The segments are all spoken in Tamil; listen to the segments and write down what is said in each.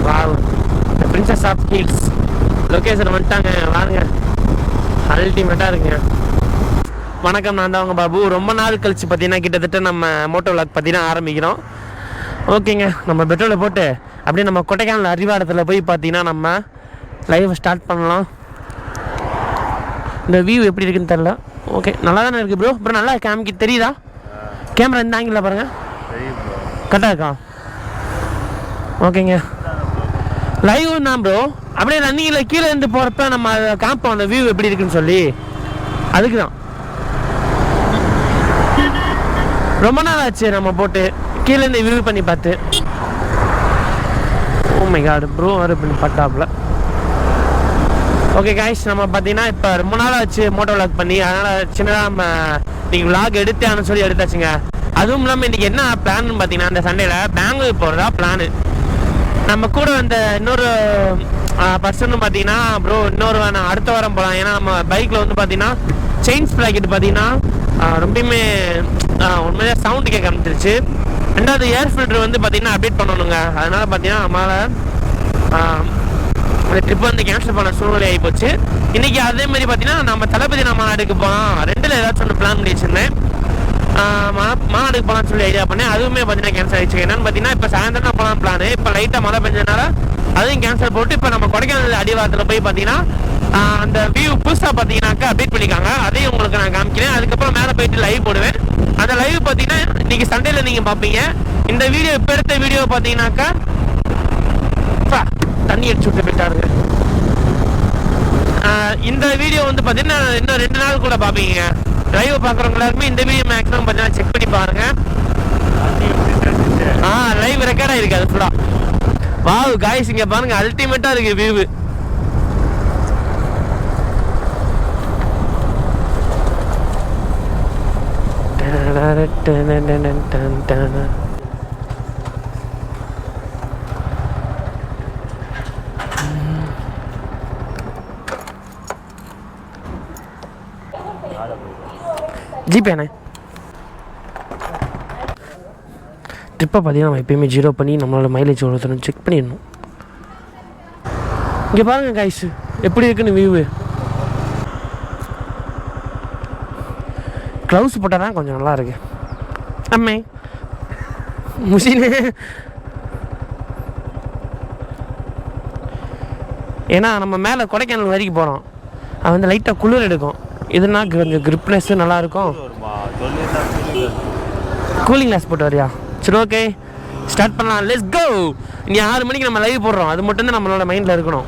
Wow, princess of hills location வந்துட்டாங்க. வாங்க, அல்டிமேட்டாக இருக்குங்க. வணக்கம், நான் தான் உங்கள் பாபு. ரொம்ப நாள் கழிச்சு பார்த்தீங்கன்னா கிட்டத்தட்ட நம்ம மோட்டோ விளாக் பார்த்தீங்கன்னா ஆரம்பிக்கிறோம். ஓகேங்க, நம்ம பெட்ரோலை போட்டு அப்படியே நம்ம கொடைக்கானல் அரிவாரத்தில் போய் பார்த்தீங்கன்னா நம்ம லைவ் ஸ்டார்ட் பண்ணலாம். இந்த வியூ எப்படி இருக்குன்னு தெரில. ஓகே, நல்லா தானே இருக்குது ப்ரோ. அப்புறம் நல்லா கேமரா தெரியுதா? கேமரா இந்த ஆங்கிளில் பாருங்கள், கரெக்டாக இருக்கா? ஓகேங்க, லைவ் தான் ப்ரோ. அப்படியே ரன்னிங்கில் கீழே இருந்து போகிறப்ப நம்ம அதை காமிப்போம் அந்த வியூ எப்படி இருக்குன்னு சொல்லி. அதுக்கு தான் ரொம்ப நாள் ஆச்சு நம்ம போட்டு கீழே இருந்து வியூ பண்ணி பார்த்து. ஓ மை காட் ப்ரோ, வர பண்ணி பார்த்தாப்புல. ஓகே காய்ஸ், நம்ம பார்த்தீங்கன்னா இப்போ ரொம்ப நாள் ஆச்சு மோட்டோ விளாக் பண்ணி. அதனால் சின்னதாக நம்ம நீங்கள் விளாக் எடுத்தான்னு சொல்லி எடுத்தாச்சுங்க. அதுவும் இல்லாமல் இன்றைக்கி என்ன பிளான்னு பார்த்தீங்கன்னா, அந்த சண்டேயில் பெங்களூர் போகிறதா பிளானு. நம்ம கூட வந்த இன்னொரு பர்சன் பார்த்தீங்கன்னா ப்ரோ இன்னொரு நான் அடுத்த வாரம் போகலாம். ஏன்னா நம்ம பைக்கில் வந்து பார்த்தீங்கன்னா செயின்ஸ் ப்ராக்கெட் பார்த்தீங்கன்னா ரொம்பவுமே உண்மையாக சவுண்டு கேட்க ஆரம்பிச்சிருச்சு. ரெண்டாவது ஏர் ஃபில்டர் வந்து பார்த்தீங்கன்னா அப்டேட் பண்ணணுங்க. அதனால் பார்த்தீங்கன்னா நம்மளால் அந்த ட்ரிப் வந்து கேன்சல் பண்ண சூழ்நிலை ஆகி போச்சு. இன்றைக்கி அதேமாதிரி பார்த்தீங்கன்னா நம்ம தளபதி நான் மாநாடுக்கு போகலாம். ரெண்டில் ஏதாச்சும் ஒன்று பிளான் பண்ணி வச்சுருந்தேன். மாநாடுக்கு போகலான்னு சொல்லி ஐடியா பண்ணேன். அதுவுமே பார்த்தீங்கன்னா கேன்சல் ஆகிடுச்சு. என்னென்னு பார்த்தீங்கன்னா இப்போ சாயந்தரம் தான் போகலாம் பிளானு. இப்போ லைட்டாக மழை பெஞ்சதுனால அதையும் கேன்சல் போட்டு இப்போ நம்ம கொடைக்கானல் அடிவாரத்தில் போய் பார்த்தீங்கன்னா அந்த வியூ புதுசாக பார்த்தீங்கன்னாக்கா அப்டேட் பண்ணிக்காங்க. அதையும் உங்களுக்கு நான் காமிக்கிறேன். அதுக்கப்புறம் மேலே போயிட்டு லைவ் போடுவேன். அந்த லைவ் பார்த்தீங்கன்னா இன்றைக்கி சண்டேல நீங்கள் பார்ப்பீங்க. இந்த வீடியோ இப்போ எடுத்த வீடியோ பார்த்தீங்கன்னாக்கா தண்ணி அடிச்சு விட்டு போயிட்டாருங்க. இந்த வீடியோ வந்து பார்த்தீங்கன்னா இன்னும் 2 நாள் கூட பார்ப்பீங்க. லைவ் பார்க்குறவங்க எல்லாருமே இந்த வீடியோ மேக்ஸிமம் பார்த்தீங்கன்னா செக் பண்ணி பாருங்க. லைவ் ரெக்கார்ட் ஆகிருக்கு அது ஃபுல்லாக. வாவ் காய்ஸ், இங்கே பாருங்க, அல்டிமேட்டாக இருக்குது வியூ. ஜிபேண்ணே ட்ரிப்பை பார்த்தீங்கன்னா நம்ம எப்பயுமே 0 பண்ணி நம்மளோட மைலேஜ் ஒருத்தரும் செக் பண்ணிடணும். இங்கே பாருங்க காய்ஸ், எப்படி இருக்குன்னு வியூவு. க்ளவுஸ் போட்டால் தான் கொஞ்சம் நல்லா இருக்கு. அம்மே முசினே, ஏன்னா நம்ம மேலே கொடைக்கானல் வரைக்கும் போகிறோம். அது வந்து லைட்டாக குளிர் எடுக்கும். இதுனா கொஞ்சம் கிரிப்னஸ்ஸு நல்லாயிருக்கும். கூலிங் கிளாஸ் போட்டு வரியா? சரி, ஓகே, ஸ்டார்ட் பண்ணலாம். Let's go. இனி 6 மணிக்கு நம்ம லைவ் போடுறோம். அது மட்டும் தான் நம்மளோட மைண்டில் இருக்கணும்.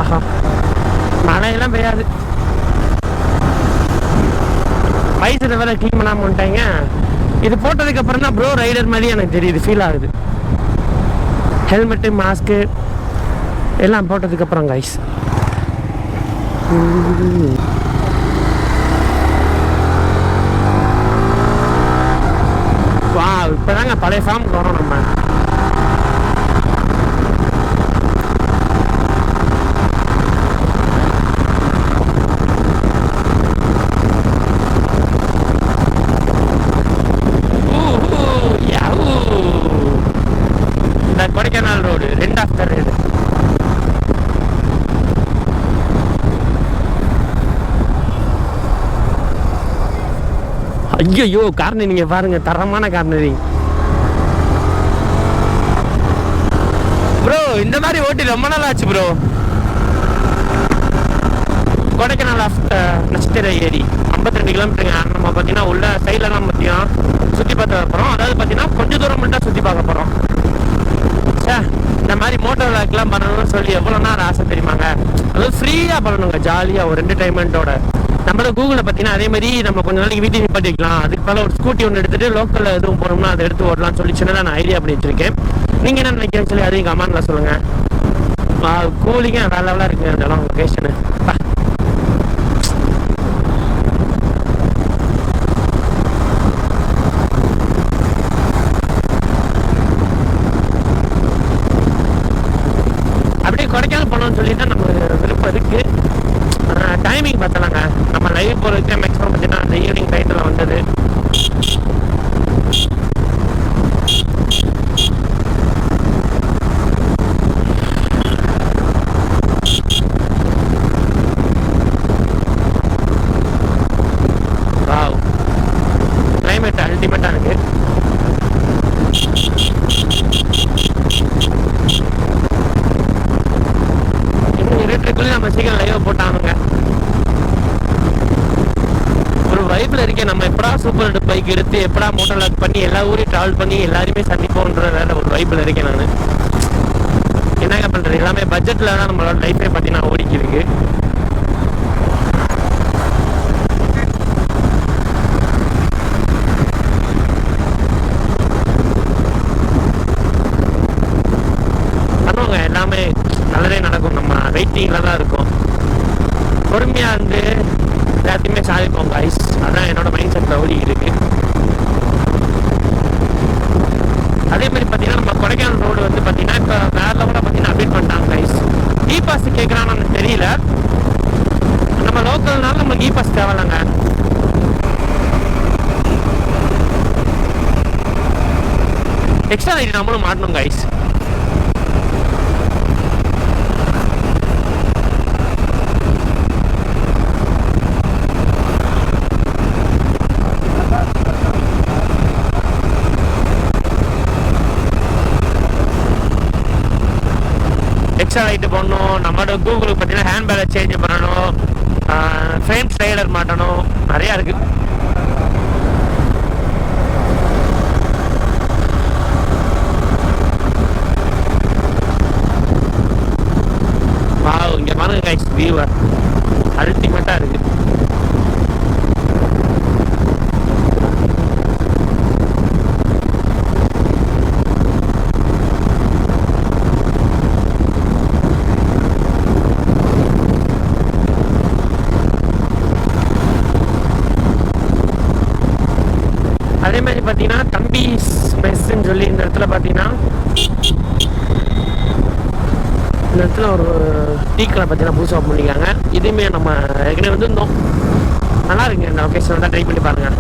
ஆஹா, மழையெல்லாம் பெய்யாது. வயசில் வேலை க்ளீன் பண்ணாமல் வந்துட்டாங்க. இது போட்டதுக்கு அப்புறம் தான் ப்ரோ ரைடர் மாதிரி எனக்கு தெரியுது, ஃபீல் ஆகுது. ஹெல்மெட்டு, மாஸ்க்கு எல்லாம் போட்டதுக்கப்புறம் கைஸ். வா, இப்போ தாங்க பழைய ஃபார்முக்கு வரோம் நம்ம. Kodaikanal road 2 after ride. ஐயோ, கார்னர் நீங்க பாருங்க, தரமான கார்னரிங் ப்ரோ. இந்த மாதிரி ஓட்டி ரொம்ப நாள் ஆச்சு ப்ரோ. கொடைக்கானல் நட்சத்திர ஏரி 52 கிலோமீட்டருங்க. நம்ம பார்த்தீங்கன்னா உள்ள சைட்லலாம் பார்த்தீங்கன்னா சுற்றி பார்த்து போகிறோம். அதாவது பார்த்தீங்கன்னா கொஞ்சம் தூரம் மட்டும் சுற்றி பார்க்க போகிறோம். இந்த மாதிரி மோட்டோ விளாக்லாம் பண்ணணும்னு சொல்லி எவ்வளோ நேரம் ஆசை தெரியுமாங்க. அதுவும் ஃப்ரீயாக பண்ணணுங்க, ஜாலியாக ஒரு என்டர்டைன்மெண்ட்டோட. நம்மள கூகுளில் பார்த்தீங்கன்னா அதே மாதிரி நம்ம கொஞ்சம் நாளைக்கு வீட்டில் நிப்பாட்டிக்கலாம். அதுக்கு பல ஒரு ஸ்கூட்டி ஒன்று எடுத்துகிட்டு லோக்கலில் எதுவும் போனோம்னா அதை எடுத்து ஓடலாம்னு சொல்லி சின்னதாக நான் ஐடியா பண்ணி வச்சுருக்கேன். நீங்கள் என்ன நினைக்கிறேன்னு சொல்லி அதையும் கமெண்ட்டில் சொல்லுங்கள். கூலிங்க வேற லெவலாக இருக்குங்க அந்த இடம் லொக்கேஷனு. அப்படியே கொடைக்கானல் போனோம்னு சொல்லி தான் நமக்கு விருப்பம் இருக்குது. டைமிங் பார்த்தலாங்க. நம்ம லைவ் போகிறதுக்கு மேக்ஸிமம் பார்த்தீங்கன்னா அந்த ஈவினிங் டைத்தில் வந்தது. வைப்பில் இருக்கேன். நம்ம எப்படா சூப்பர் பைக் எடுத்து எப்படா மோட்டர் லாக் பண்ணி எல்லா ஊரையும் ட்ராவல் பண்ணி எல்லாருமே சந்திப்போன்ற வேற ஒரு வைப்பில் இருக்கேன் நான். என்னங்க பண்ணுறது, எல்லாமே பட்ஜெட்டில் தான் நம்மளோட லைஃபே பார்த்தீங்கன்னா ஓடிக்கிருக்கு. பண்ணுவாங்க, எல்லாமே நல்லதே நடக்கும். நம்ம வெயிட்டிங்கில் தான் இருக்கும். பொறுமையாக இருந்து எல்லாத்தையுமே சாதிப்போம் கைஸ். அதான் என்னோட மைண்ட் செட்டில் ஓடிக்கிட்டு இருக்கு. அதே மாதிரி பார்த்தீங்கன்னா நம்ம கொடைக்கானல் ரோடு வந்து பார்த்தீங்கன்னா இப்போ வேற லெவலில் பார்த்தீங்கன்னா அப்டேட் பண்ணிட்டாங்க கைஸ். இ பாஸ் கேட்குறான்னு எனக்கு தெரியல. நம்ம லோக்கல்னால நமக்கு இ பாஸ் தேவையில்லைங்க. எக்ஸ்ட்ரா ஐடி நம்மளும் மாட்டணும் கைஸ். எக்ஸ்ட்ரா லைட்டு போடணும். நம்மளோட கூகுளுக்கு பார்த்தீங்கன்னா ஹேண்ட் பேலை சேஞ்ச் பண்ணணும். ஃப்ரேம் ஸ்லைடர் மாட்டணும். நிறையா இருக்குது. வாவ், இங்கே பாருங்க கைஸ், வியூவை அல்டிமேட்டாக இருக்குது. அதே மாதிரி பார்த்தீங்கன்னா தம்பி மெஸ்ன்னு சொல்லி இந்த இடத்துல பார்த்தீங்கன்னா இந்த இடத்துல ஒரு டீ கடை பார்த்தீங்கன்னா புதுசாக ஓப்பன் பண்ணிக்காங்க. இதுவுமே நம்ம ஏற்கனவே வந்துருந்தோம். நல்லா இருக்குங்க இந்த லொக்கேஷன், வந்து ட்ரை பண்ணி பாருங்கள்.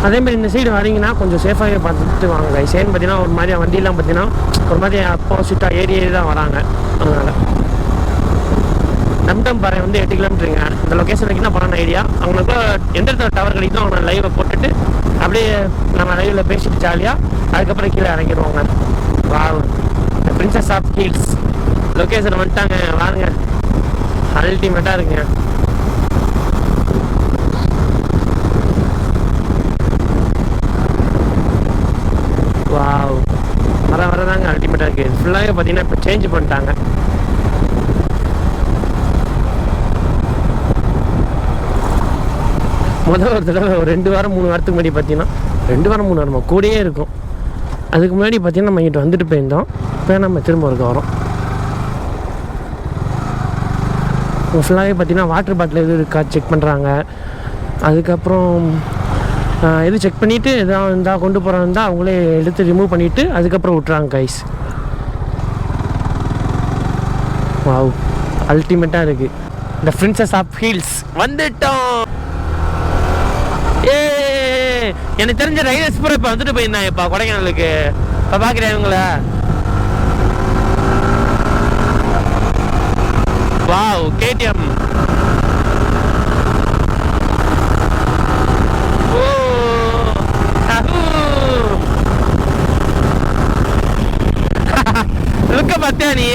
அதேமாதிரி இந்த சைடு வரீங்கன்னா கொஞ்சம் சேஃபாகவே பார்த்துட்டு வாங்க கைஸ். ஏன்னு பார்த்தீங்கன்னா ஒரு மாதிரி வண்டியெலாம் பார்த்தீங்கன்னா ஒரு மாதிரி ஆப்போசிட்டாக ஏறி தான் வராங்க. அதனால் நம்டம் பாறை வந்து 8 கிலோமீட்டருங்க. இந்த லொக்கேஷன் வரைக்கும் தான் போன ஐடியா. அவங்களுக்கு எந்த இடத்துல டவர் கிடைக்கும் அவங்க லைவை போட்டுட்டு அப்படியே நம்ம லைவில் பேசிட்டு ஜாலியாக அதுக்கப்புறம் கீழே இறங்கிடுவாங்க. வா, பிரின்சஸ் ஆஃப் ஹில்ஸ் லொக்கேஷன் வந்துட்டாங்க. வாங்க, அல்டிமேட்டாக இருக்குங்க. வாவ், வரதாங்க அல்டிமேட்டாக இருக்குது. ஃபுல்லாகவே பார்த்தீங்கன்னா இப்போ சேஞ்ச் பண்ணிட்டாங்க. முதல் ஒரு தடவை ஒரு 2 வாரம் 3 வாரத்துக்கு முன்னாடி பார்த்தீங்கன்னா 2 வாரம் 3 வாரமாக கூடயே இருக்கும். அதுக்கு முன்னாடி பார்த்தீங்கன்னா நம்ம இங்கிட்ட வந்துட்டு போயிருந்தோம். இப்போ நம்ம திரும்ப இருக்க வரோம். ஃபுல்லாகவே பார்த்தீங்கன்னா வாட்டர் பாட்டில் எது இருக்கா செக் பண்ணுறாங்க. அதுக்கப்புறம் எது செக் பண்ணிவிட்டு எதாவது இருந்தால் கொண்டு போகிறாங்க அவங்களே எடுத்து ரிமூவ் பண்ணிவிட்டு அதுக்கப்புறம் விட்றாங்க கைஸ். வாவ், அல்டிமேட்டாக இருக்குது. இந்த பிரின்சஸ் ஆஃப் ஹில்ஸ் வந்துட்டோம். ஏ, எனக்கு தெரிஞ்ச ரைடர்ஸ் பூரா இப்போ வந்துட்டு போயிருந்தாங்க இப்போ கொடைக்கானலுக்கு. இப்போ பார்க்குறேன் இவங்கள. Wow, KTM. பார்த்தியா நீ?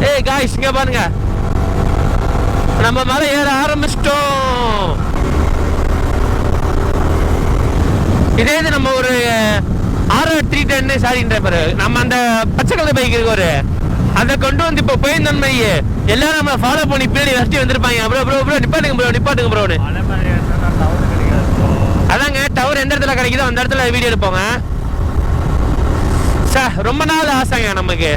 ஏய் காய்ஸ், இங்க பாருங்க, நம்ம மலை ஏற ஆரம்பிச்சிட்டோம். இதே இது நம்ம ஒரு R310 சாரின்ற பாரு, நம்ம அந்த பச்சை கலர் பைக் இருக்கு ஒரு, அதை கொண்டு வந்து இப்போ போயிருந்தோம் மாதிரி எல்லாரும் நம்ம ஃபாலோ பண்ணி பின்னாடி வச்சு வந்திருப்பாங்க. ப்ரோ நிப்பாட்டுங்க ப்ரோன்னு. அதாங்க டவர் எந்த இடத்துல கிடைக்குதோ அந்த இடத்துல வீடியோ எடுப்போங்க. ரொம்ப நாள் ஆசைங்க நமக்கு.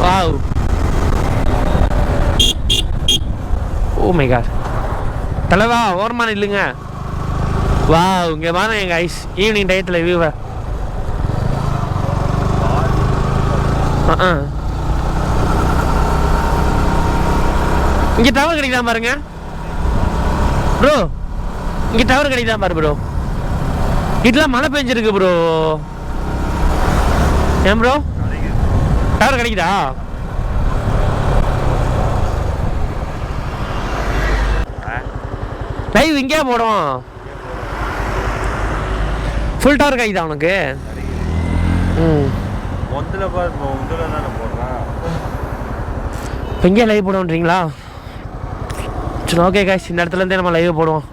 Wow, oh my God. தலைவா ஓரமான இல்லைங்க. வா இங்கே பாருங்க எங்கள் ஐஸ் ஈவினிங் டயத்தில் வியூவை. இங்கே டவர் கிடைக்குதா பாருங்க ப்ரோ. இங்கே டவர் கிடைக்குதா பாரு ப்ரோ. இதெல்லாம் மழை பெஞ்சிருக்கு ப்ரோ. ஏன் ப்ரோ டவர் கிடைக்குதா? லைவ் இங்கே போடும். ஃபுல் டவர் கிடைக்குதா உனக்கு? இப்போ இங்கே லைவ் போடுவோன்றீங்களா? சரி ஓகே காய்ஸ், இந்த இடத்துலேருந்தே நம்ம லைவ் போடுவோம்.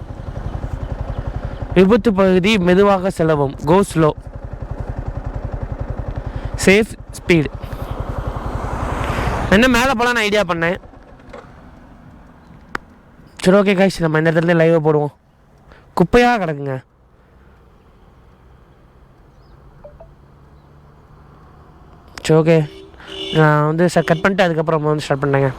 விபத்து பகுதி மெதுவாக செல்லவும். Go slow. Safe speed. என்ன மேலே போகலான்னு ஐடியா பண்ணேன். சரி ஓகே காய்ஸ், நம்ம இந்த இடத்துல லைவாக போடுவோம். குப்பையாக கிடக்குங்க. சரி ஓகே, நான் வந்து கட் பண்ணிட்டு அதுக்கப்புறம் ஸ்டார்ட் பண்ணேங்க.